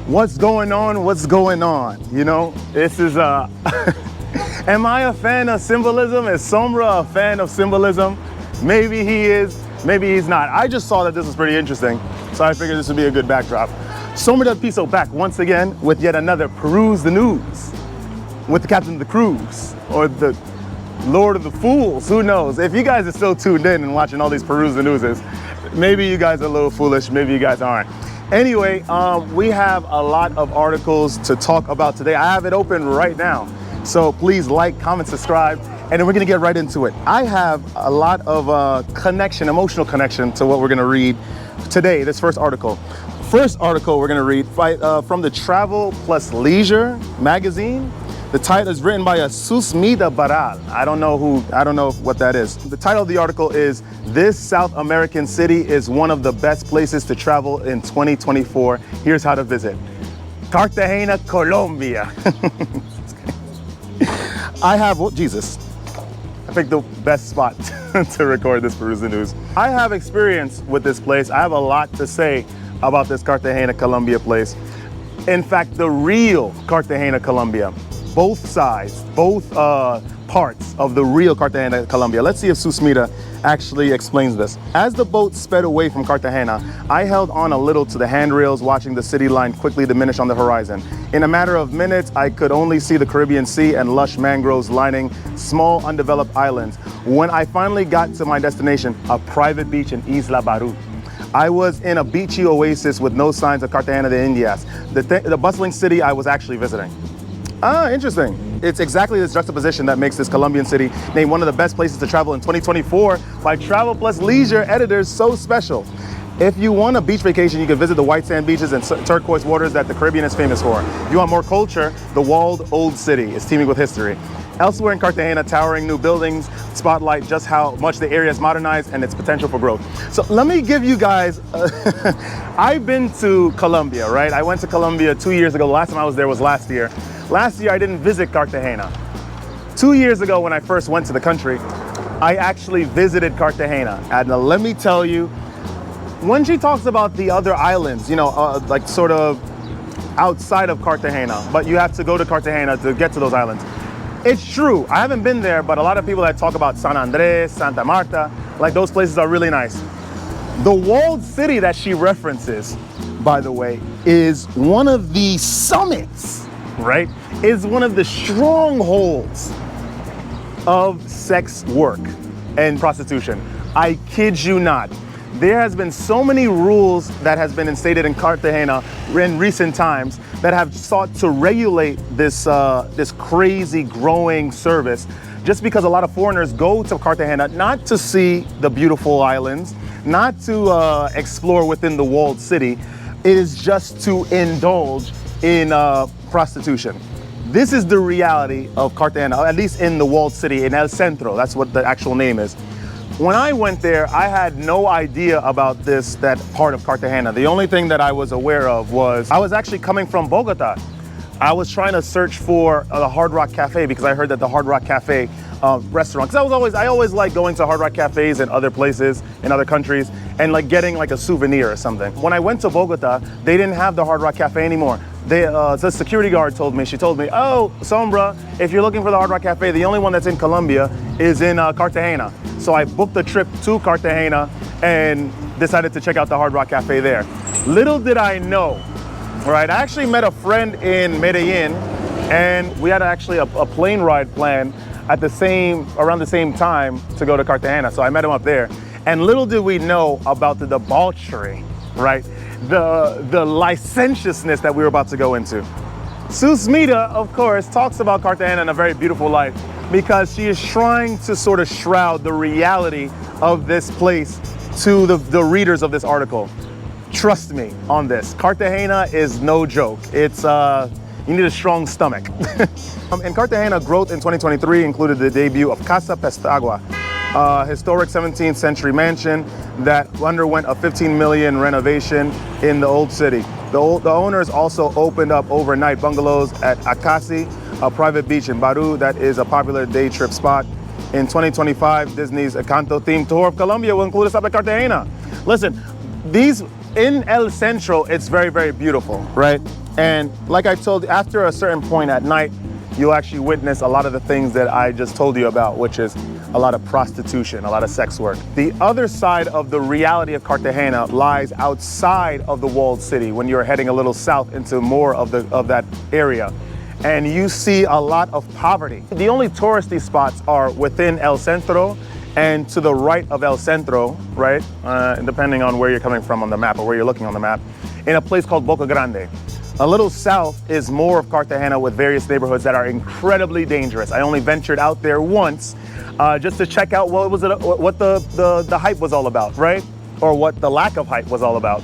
What's going on? What's going on? You know, this is am I a fan of symbolism? Is Sombra a fan of symbolism? Maybe he is, maybe he's not. I just saw that this was pretty interesting, so I figured this would be a good backdrop. Sombra del Piso back once again with yet another Peruse the News with the captain of the cruise, or the Lord of the Fools, who knows? If you guys are still tuned in and watching all these Peruse the Newses, maybe you guys are a little foolish, maybe you guys aren't. Anyway, we have a lot of articles to talk about today. I have it open right now. So please like, comment, subscribe, and then we're gonna get right into it. I have a lot of connection, emotional connection to what we're gonna read today, this first article. First article we're gonna read from the Travel Plus Leisure magazine. The title is written by a Susmita Baral. I don't know what that is. The title of the article is, "This South American City is one of the best places to travel in 2024. Here's how to visit. Cartagena, Colombia." I have, oh, Jesus. I picked the best spot to record this Peruse the News. I have experience with this place. I have a lot to say about this Cartagena, Colombia place. In fact, the real Cartagena, Colombia. Both sides, both parts of the real Cartagena, Colombia. Let's see if Susmita actually explains this. As the boat sped away from Cartagena, I held on a little to the handrails, watching the city line quickly diminish on the horizon. In a matter of minutes, I could only see the Caribbean Sea and lush mangroves lining small undeveloped islands. When I finally got to my destination, a private beach in Isla Barú, I was in a beachy oasis with no signs of Cartagena de Indias, the bustling city I was actually visiting. Ah, interesting. It's exactly this juxtaposition that makes this Colombian city named one of the best places to travel in 2024 by Travel Plus Leisure editors so special. If you want a beach vacation, you can visit the white sand beaches and turquoise waters that the Caribbean is famous for. If you want more culture, the walled old city is teeming with history. Elsewhere in Cartagena, towering new buildings spotlight just how much the area is modernized and its potential for growth. So let me give you guys, I've been to Colombia, right? I went to Colombia 2 years ago. The last time I was there was last year. Last year, I didn't visit Cartagena. 2 years ago, when I first went to the country, I actually visited Cartagena. And let me tell you, when she talks about the other islands, you know, like sort of outside of Cartagena, but you have to go to Cartagena to get to those islands. It's true, I haven't been there, but a lot of people that talk about San Andres, Santa Marta, like those places are really nice. The walled city that she references, by the way, is one of the summits, right? Is one of the strongholds of sex work and prostitution. I kid you not. There has been so many rules that has been instated in Cartagena in recent times that have sought to regulate this this crazy growing service, just because a lot of foreigners go to Cartagena not to see the beautiful islands, not to explore within the walled city. It is just to indulge in prostitution. This is the reality of Cartagena, at least in the walled city, in El Centro. That's what the actual name is. When I went there, I had no idea about that part of Cartagena. The only thing that I was aware of was, I was actually coming from Bogota. I was trying to search for the Hard Rock Cafe because I heard that the Hard Rock Cafe restaurant, because I always like going to Hard Rock Cafes in other places, in other countries, and like getting like a souvenir or something. When I went to Bogota, they didn't have the Hard Rock Cafe anymore. The security guard told me, "Oh, Sombra, if you're looking for the Hard Rock Cafe, the only one that's in Colombia is in Cartagena." So I booked a trip to Cartagena and decided to check out the Hard Rock Cafe there. Little did I know, right? I actually met a friend in Medellin, and we had actually a plane ride planned at around the same time to go to Cartagena. So I met him up there. And little did we know about the debauchery, right? The licentiousness that we were about to go into. Susmita, of course, talks about Cartagena in a very beautiful light because she is trying to sort of shroud the reality of this place to the readers of this article. Trust me on this. Cartagena is no joke. It's you need a strong stomach. In Cartagena, growth in 2023 included the debut of Casa Pestagua, a historic 17th century mansion that underwent a 15 million renovation in the old city. The owners also opened up overnight bungalows at Acasi, a private beach in Barú that is a popular day trip spot. In 2025, Disney's Encanto themed tour of Colombia will include a stop at Cartagena. Listen, in El Centro, it's very, very beautiful, right? And like I told you, after a certain point at night, you'll actually witness a lot of the things that I just told you about, which is a lot of prostitution, a lot of sex work. The other side of the reality of Cartagena lies outside of the walled city when you're heading a little south into more of that area. And you see a lot of poverty. The only touristy spots are within El Centro and to the right of El Centro, right? Depending on where you're coming from on the map or where you're looking on the map, in a place called Boca Grande. A little south is more of Cartagena with various neighborhoods that are incredibly dangerous. I only ventured out there once just to check out what the hype was all about, right? Or what the lack of hype was all about.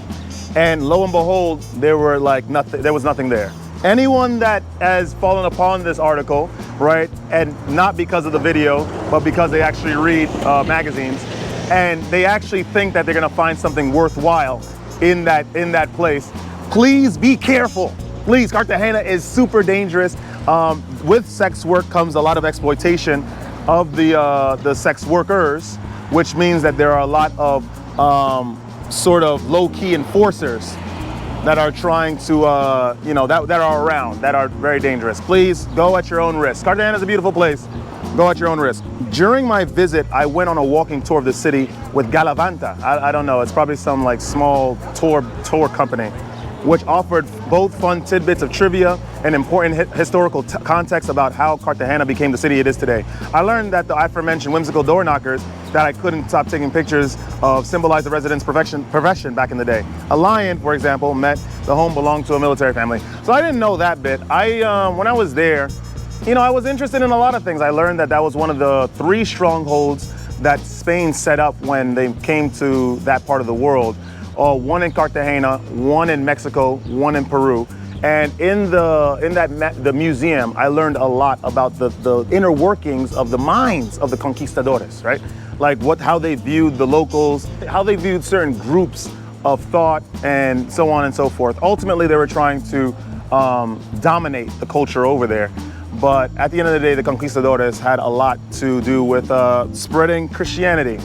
And lo and behold, there was nothing there. Anyone that has fallen upon this article, right, and not because of the video, but because they actually read magazines, and they actually think that they're gonna find something worthwhile in that place, please be careful. Please, Cartagena is super dangerous. With sex work comes a lot of exploitation of the sex workers, which means that there are a lot of sort of low-key enforcers that are trying to, that are around, that are very dangerous. Please go at your own risk. Cartagena is a beautiful place. Go at your own risk. During my visit, I went on a walking tour of the city with Galavanta. I don't know, it's probably some like small tour company, which offered both fun tidbits of trivia and important historical context about how Cartagena became the city it is today. I learned that the aforementioned whimsical door knockers that I couldn't stop taking pictures of symbolize the residents' profession back in the day. A lion, for example, meant the home belonged to a military family. So I didn't know that bit. When I was there, I was interested in a lot of things. I learned that was one of the 3 strongholds that Spain set up when they came to that part of the world. One in Cartagena, one in Mexico, one in Peru. And in the museum, I learned a lot about the inner workings of the minds of the conquistadores, right? Like how they viewed the locals, how they viewed certain groups of thought, and so on and so forth. Ultimately, they were trying to dominate the culture over there. But at the end of the day, the conquistadores had a lot to do with spreading Christianity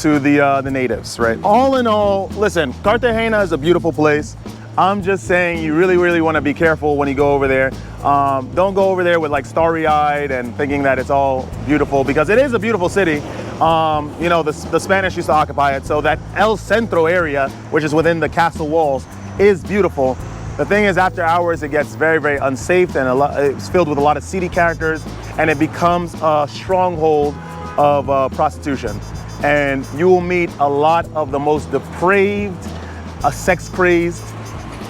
to the natives, right? All in all, listen, Cartagena is a beautiful place. I'm just saying you really, really want to be careful when you go over there. Don't go over there with like starry-eyed and thinking that it's all beautiful, because it is a beautiful city. The Spanish used to occupy it, so that El Centro area, which is within the castle walls, is beautiful. The thing is, after hours, it gets very, very unsafe, and it's filled with a lot of seedy characters, and it becomes a stronghold of prostitution. And you will meet a lot of the most depraved, sex-crazed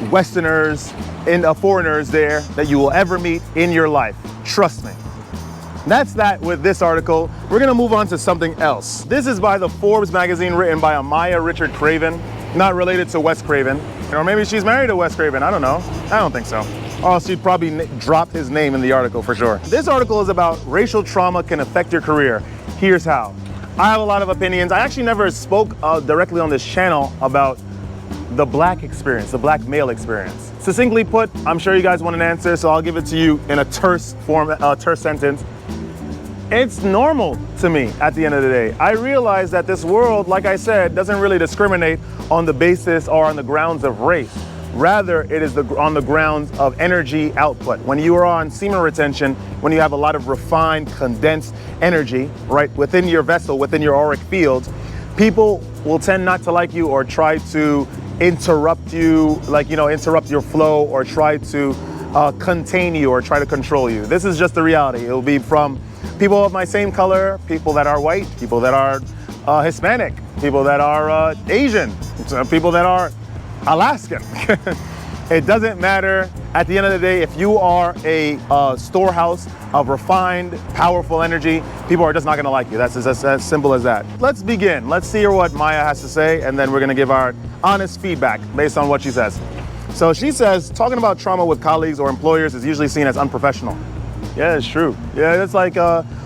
Westerners and foreigners there that you will ever meet in your life. Trust me. That's that with this article. We're gonna move on to something else. This is by the Forbes magazine, written by Amaya Richard Craven, not related to Wes Craven. Or maybe she's married to Wes Craven, I don't know. I don't think so. Or else she'd probably drop his name in the article for sure. This article is about racial trauma can affect your career. Here's how. I have a lot of opinions. I actually never spoke directly on this channel about the black experience, the black male experience. Succinctly put, I'm sure you guys want an answer, so I'll give it to you in a terse sentence. It's normal to me at the end of the day. I realize that this world, like I said, doesn't really discriminate on the basis or on the grounds of race. Rather, it is on the grounds of energy output. When you are on semen retention, when you have a lot of refined, condensed energy, right, within your vessel, within your auric fields, people will tend not to like you or try to interrupt you, interrupt your flow, or try to contain you or try to control you. This is just the reality. It will be from people of my same color, people that are white, people that are Hispanic, people that are Asian, people that are Alaskan. It doesn't matter. At the end of the day, if you are a storehouse of refined, powerful energy, people are just not gonna like you. That's as simple as that. Let's begin. Let's hear what Maya has to say, and then we're gonna give our honest feedback based on what she says. So she says, talking about trauma with colleagues or employers is usually seen as unprofessional. Yeah, it's true. Yeah, it's like,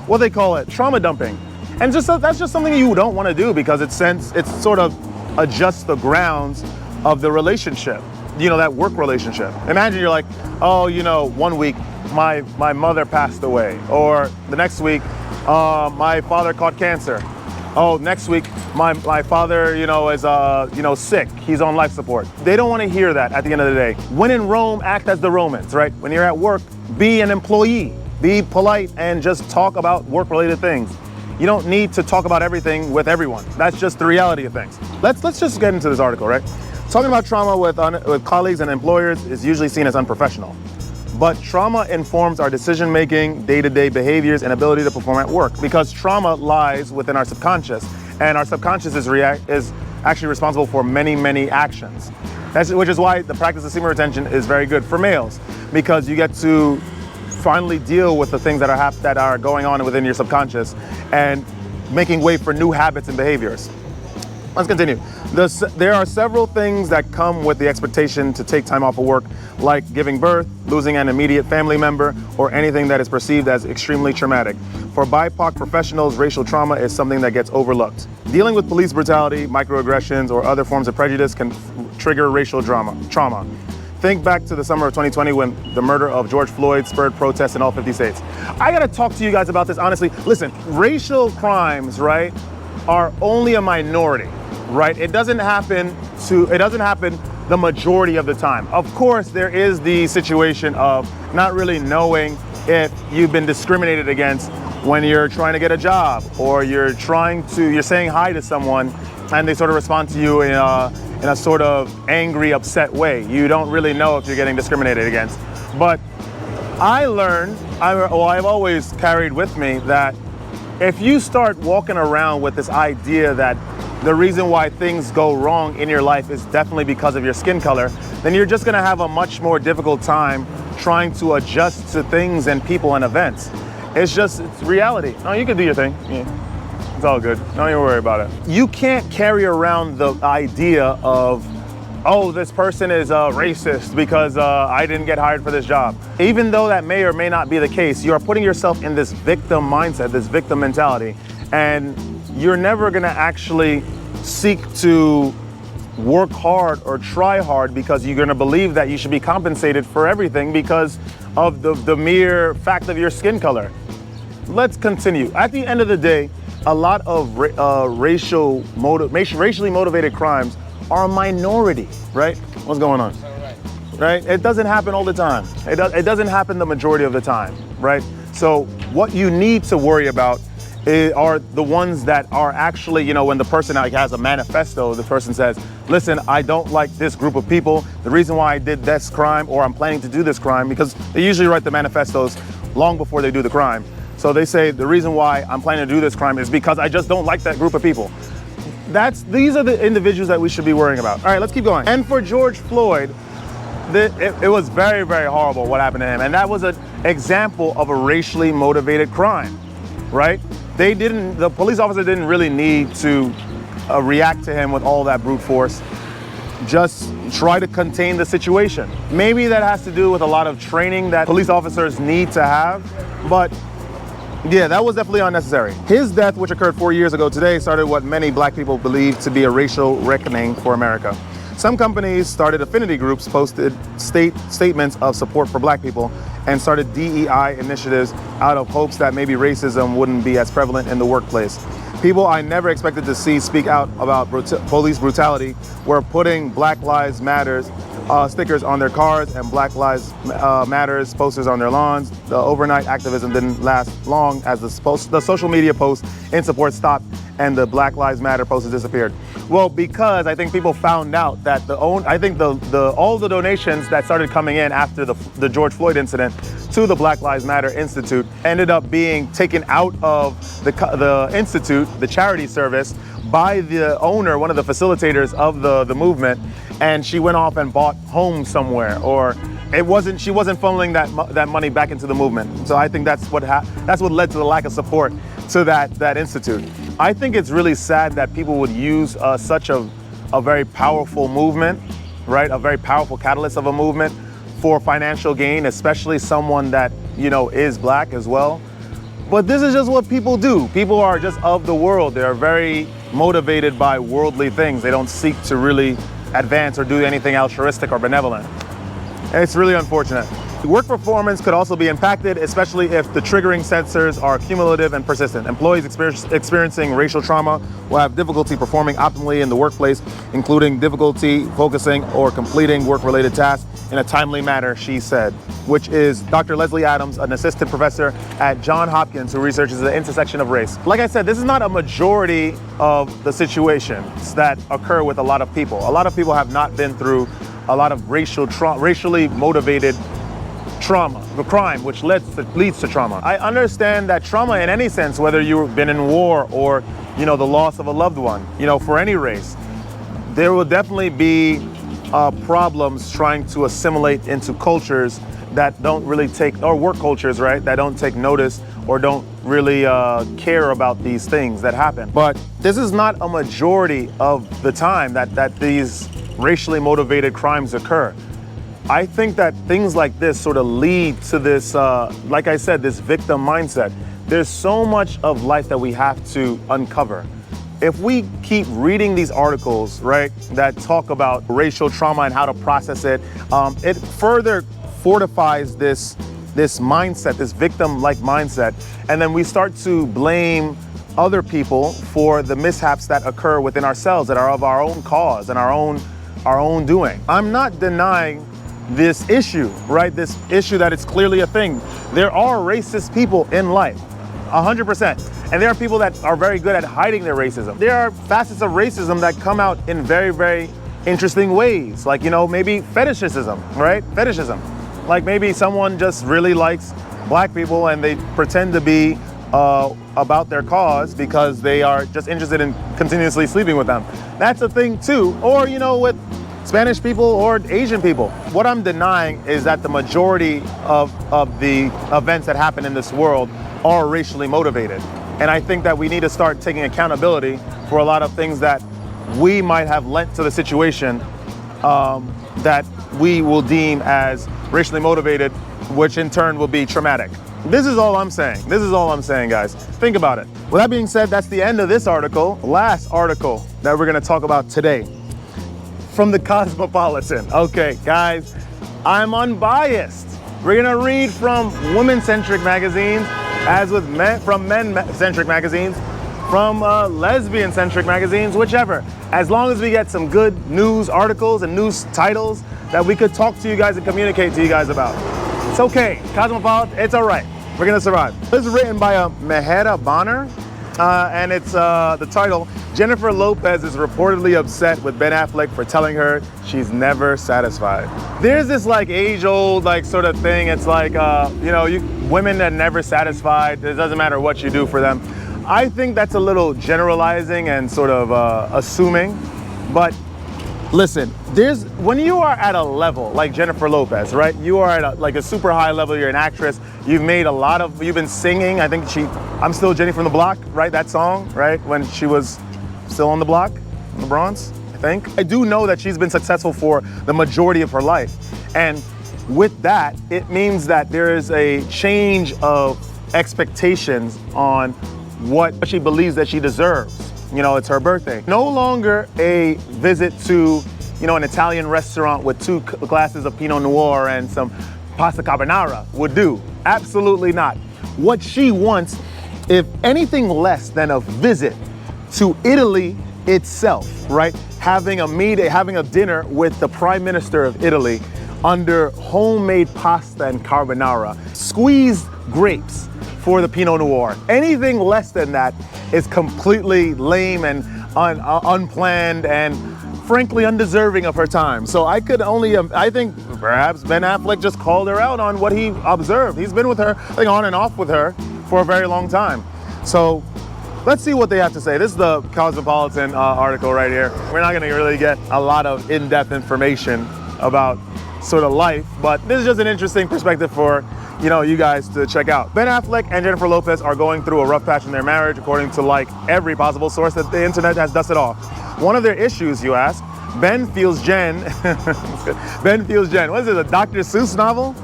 what they call it, trauma dumping. And that's just something you don't wanna do, because it sort of adjusts the grounds of the relationship, that work relationship. Imagine you're like, oh, 1 week my mother passed away, or the next week my father caught cancer. oh, next week my father, is sick. He's on life support. They don't want to hear that at the end of the day. When in Rome, act as the Romans, right? When you're at work, be an employee. Be polite and just talk about work-related things. You don't need to talk about everything with everyone. That's just the reality of things. Let's just get into this article, right? Talking about trauma with colleagues and employers is usually seen as unprofessional. But trauma informs our decision-making, day-to-day behaviors, and ability to perform at work, because trauma lies within our subconscious, and our subconscious is actually responsible for many, many actions. Which is why the practice of semen retention is very good for males, because you get to finally deal with the things that are going on within your subconscious and making way for new habits and behaviors. Let's continue. There are several things that come with the expectation to take time off of work, like giving birth, losing an immediate family member, or anything that is perceived as extremely traumatic. For BIPOC professionals, racial trauma is something that gets overlooked. Dealing with police brutality, microaggressions, or other forms of prejudice can trigger racial trauma. Think back to the summer of 2020 when the murder of George Floyd spurred protests in all 50 states. I gotta talk to you guys about this honestly. Listen, racial crimes, right, are only a minority. Right? It doesn't happen the majority of the time. Of course, there is the situation of not really knowing if you've been discriminated against when you're trying to get a job, or you're saying hi to someone and they sort of respond to you in a sort of angry, upset way. You don't really know if you're getting discriminated against. But I've always carried with me that if you start walking around with this idea that the reason why things go wrong in your life is definitely because of your skin color, then you're just gonna have a much more difficult time trying to adjust to things and people and events. It's reality. No, you can do your thing. Yeah. It's all good. Don't even worry about it. You can't carry around the idea of, oh, this person is racist because I didn't get hired for this job. Even though that may or may not be the case, you are putting yourself in this victim mindset, this victim mentality, and you're never gonna actually seek to work hard or try hard, because you're gonna believe that you should be compensated for everything because of the mere fact of your skin color. Let's continue. At the end of the day, a lot of racially motivated crimes are a minority, right? What's going on? Right? It doesn't happen all the time. It doesn't happen the majority of the time, right? So what you need to worry about are the ones that are actually, when the person has a manifesto, the person says, listen, I don't like this group of people. The reason why I did this crime, or I'm planning to do this crime, because they usually write the manifestos long before they do the crime. So they say, the reason why I'm planning to do this crime is because I just don't like that group of people. These are the individuals that we should be worrying about. All right, let's keep going. And for George Floyd, it was very, very horrible what happened to him. And that was an example of a racially motivated crime, right? The police officer didn't really need to react to him with all that brute force. Just try to contain the situation. Maybe that has to do with a lot of training that police officers need to have, but yeah, that was definitely unnecessary. His death, which occurred 4 years ago today, started what many black people believe to be a racial reckoning for America. Some companies started affinity groups, posted statements of support for black people, and started DEI initiatives out of hopes that maybe racism wouldn't be as prevalent in the workplace. People I never expected to see speak out about police brutality were putting Black Lives Matters stickers on their cars and Black Lives Matters posters on their lawns. The overnight activism didn't last long, as the social media posts in support stopped and the Black Lives Matter posters disappeared. Well, because I think people found out that all the donations that started coming in after the George Floyd incident to the Black Lives Matter Institute ended up being taken out of the institute, the charity service, by the owner, one of the facilitators of the movement, and she went off and bought homes somewhere, or she wasn't funneling that money back into the movement. So I think that's what led to the lack of support to that institute. I think it's really sad that people would use such a very powerful movement, right? A very powerful catalyst of a movement for financial gain, especially someone that, is black as well. But this is just what people do. People are just of the world. They're very motivated by worldly things. They don't seek to really advance or do anything altruistic or benevolent. And it's really unfortunate. Work performance could also be impacted, especially if the triggering sensors are cumulative and persistent. Employees experiencing racial trauma will have difficulty performing optimally in the workplace, including difficulty focusing or completing work-related tasks in a timely manner, she said, which is Dr. Leslie Adams, an assistant professor at Johns Hopkins who researches the intersection of race. Like I said, this is not a majority of the situations that occur with a lot of people. A lot of people have not been through a lot of racially motivated trauma, the crime, which leads to trauma. I understand that trauma in any sense, whether you've been in war or, the loss of a loved one, for any race, there will definitely be problems trying to assimilate into cultures that don't really or work cultures, right, that don't take notice or don't really care about these things that happen. But this is not a majority of the time that these racially motivated crimes occur. I think that things like this sort of lead to this, like I said, this victim mindset. There's so much of life that we have to uncover. If we keep reading these articles, right, that talk about racial trauma and how to process it, it further fortifies this mindset, this victim-like mindset, and then we start to blame other people for the mishaps that occur within ourselves that are of our own cause and our own doing. I'm not denying this issue, right? This issue that it's clearly a thing. There are racist people in life, 100%. And there are people that are very good at hiding their racism. There are facets of racism that come out in very, very interesting ways. Like, maybe fetishism, right? Fetishism. Like maybe someone just really likes black people and they pretend to be about their cause because they are just interested in continuously sleeping with them. That's a thing too. Or, with Spanish people or Asian people. What I'm denying is that the majority of the events that happen in this world are racially motivated. And I think that we need to start taking accountability for a lot of things that we might have lent to the situation that we will deem as racially motivated, which in turn will be traumatic. This is all I'm saying. This is all I'm saying, guys. Think about it. With that being said, that's the end of this article. Last article that we're gonna talk about today from the Cosmopolitan. Okay, guys, I'm unbiased. We're gonna read from women-centric magazines, as with from men-centric magazines, from lesbian-centric magazines, whichever. As long as we get some good news articles and news titles that we could talk to you guys and communicate to you guys about. It's okay, Cosmopolitan, it's all right. We're gonna survive. This is written by Mejera Bonner, and it's the title, Jennifer Lopez is reportedly upset with Ben Affleck for telling her she's never satisfied. There's this like age-old like sort of thing. It's like, women are never satisfied. It doesn't matter what you do for them. I think that's a little generalizing and sort of assuming, but listen, when you are at a level like Jennifer Lopez, right? You are at a super high level, you're an actress, you've been singing, I think I'm Still Jenny from the Block, right? That song, right? When she was still on the block, in the Bronx, I think. I do know that she's been successful for the majority of her life. And with that, it means that there is a change of expectations on what she believes that she deserves. It's her birthday. No longer a visit to, an Italian restaurant with 2 glasses of Pinot Noir and some pasta carbonara would do. Absolutely not. What she wants, if anything less than a visit to Italy itself, right? Having a dinner with the Prime Minister of Italy under homemade pasta and carbonara, squeezed grapes for the Pinot Noir. Anything less than that is completely lame and unplanned and frankly undeserving of her time. So I think perhaps Ben Affleck just called her out on what he observed. He's been with her, I think, on and off with her for a very long time. So let's see what they have to say. This is the Cosmopolitan article right here. We're not gonna really get a lot of in-depth information about sort of life, but this is just an interesting perspective for you guys to check out. Ben Affleck and Jennifer Lopez are going through a rough patch in their marriage, according to like every possible source that the internet has dusted off. One of their issues, you ask, Ben feels Jen, what is it, a Dr. Seuss novel?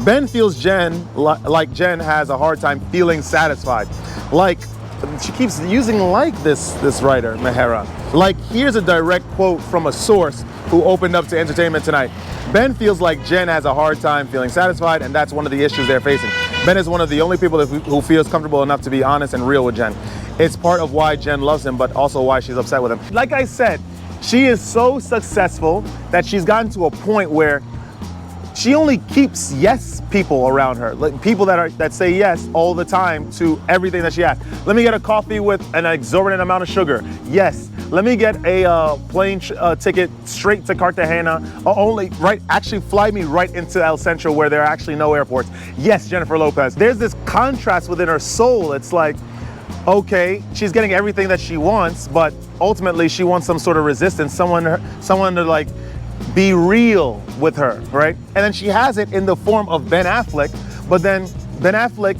Ben feels Jen, like Jen has a hard time feeling satisfied. Like, she keeps using like this writer, Mejera. Like, here's a direct quote from a source who opened up to Entertainment Tonight. Ben feels like Jen has a hard time feeling satisfied, and that's one of the issues they're facing. Ben is one of the only people who feels comfortable enough to be honest and real with Jen. It's part of why Jen loves him, but also why she's upset with him. Like I said, she is so successful that she's gotten to a point where she only keeps yes people around her, like people that say yes all the time to everything that she asks. Let me get a coffee with an exorbitant amount of sugar. Yes. Let me get a plane ticket straight to Cartagena. Actually fly me right into El Centro where there are actually no airports. Yes, Jennifer Lopez. There's this contrast within her soul. It's like, okay, she's getting everything that she wants, but ultimately she wants some sort of resistance, someone to like be real with her, right? And then she has it in the form of Ben Affleck, but then Ben Affleck,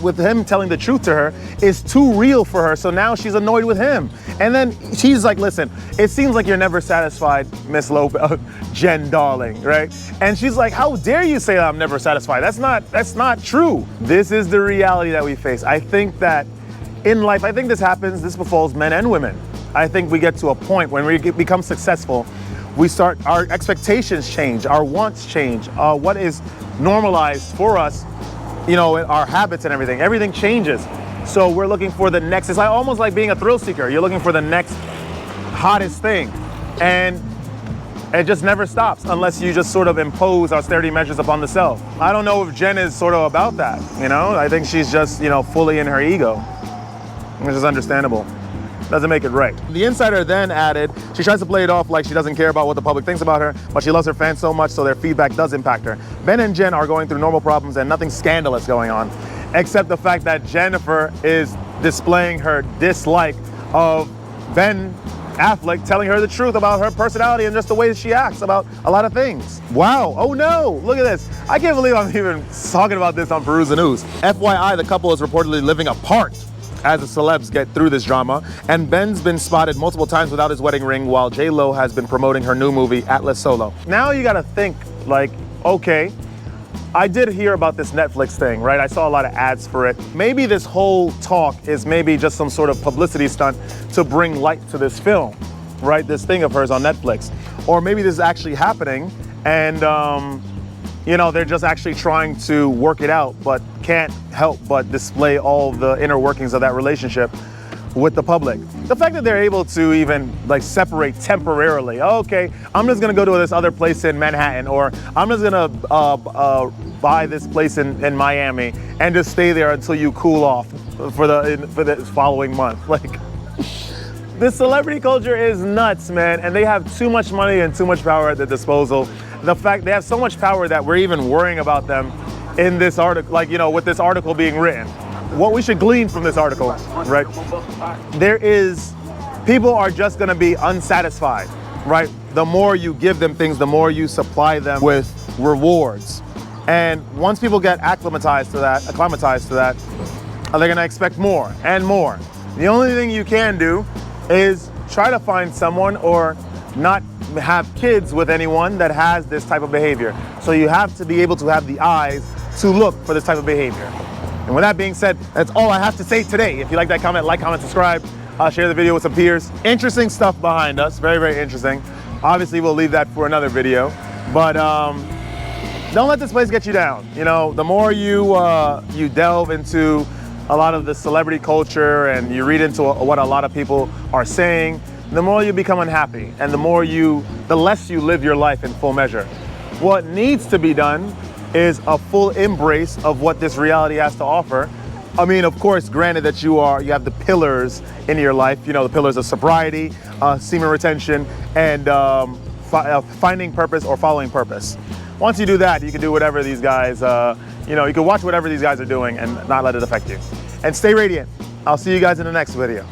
with him telling the truth to her, is too real for her, so now she's annoyed with him. And then she's like, listen, it seems like you're never satisfied, Miss Lopez, Jen darling, right? And she's like, how dare you say that I'm never satisfied? That's not true. This is the reality that we face. I think that in life, I think this befalls men and women. I think we get to a point when we become successful, our expectations change, our wants change, what is normalized for us, you know, our habits and everything changes. So we're looking for the next, it's almost like being a thrill seeker. You're looking for the next hottest thing. And it just never stops unless you just sort of impose austerity measures upon the self. I don't know if Jen is sort of about that, you know? I think she's just, you know, fully in her ego, which is understandable. Doesn't make it right. The Insider then added, she tries to play it off like she doesn't care about what the public thinks about her, but she loves her fans so much, so their feedback does impact her. Ben and Jen are going through normal problems and nothing scandalous going on, except the fact that Jennifer is displaying her dislike of Ben Affleck telling her the truth about her personality and just the way that she acts about a lot of things. Wow, oh no, look at this. I can't believe I'm even talking about this on Peruse News. FYI, the couple is reportedly living apart as the celebs get through this drama, and Ben's been spotted multiple times without his wedding ring while J-Lo has been promoting her new movie, Atlas Solo. Now you gotta think, like, okay, I did hear about this Netflix thing, right? I saw a lot of ads for it. Maybe this whole talk is maybe just some sort of publicity stunt to bring light to this film, right? This thing of hers on Netflix. Or maybe this is actually happening and, you know, they're just actually trying to work it out, but can't help but display all the inner workings of that relationship with the public. The fact that they're able to even like separate temporarily, okay, I'm just gonna go to this other place in Manhattan, or I'm just gonna buy this place in Miami and just stay there until you cool off for the following month. Like, the celebrity culture is nuts, man, and they have too much money and too much power at their disposal. The fact they have so much power that we're even worrying about them in this article, like, you know, with this article being written. What we should glean from this article, right? People are just gonna be unsatisfied, right? The more you give them things, the more you supply them with rewards. And once people get acclimatized to that, they're gonna expect more and more. The only thing you can do is try to find someone or not have kids with anyone that has this type of behavior. So you have to be able to have the eyes to look for this type of behavior. And with that being said, that's all I have to say today. If you like that comment, like, comment, subscribe, share the video with some peers. Interesting stuff behind us, very, very interesting. Obviously, we'll leave that for another video, but don't let this place get you down. You know, the more you delve into a lot of the celebrity culture and you read into what a lot of people are saying, the more you become unhappy and the less you live your life in full measure. What needs to be done is a full embrace of what this reality has to offer. I mean, of course, granted that you have the pillars in your life, you know, the pillars of sobriety, semen retention, and finding purpose or following purpose. Once you do that, you can do whatever these guys, you can watch whatever these guys are doing and not let it affect you. And stay radiant. I'll see you guys in the next video.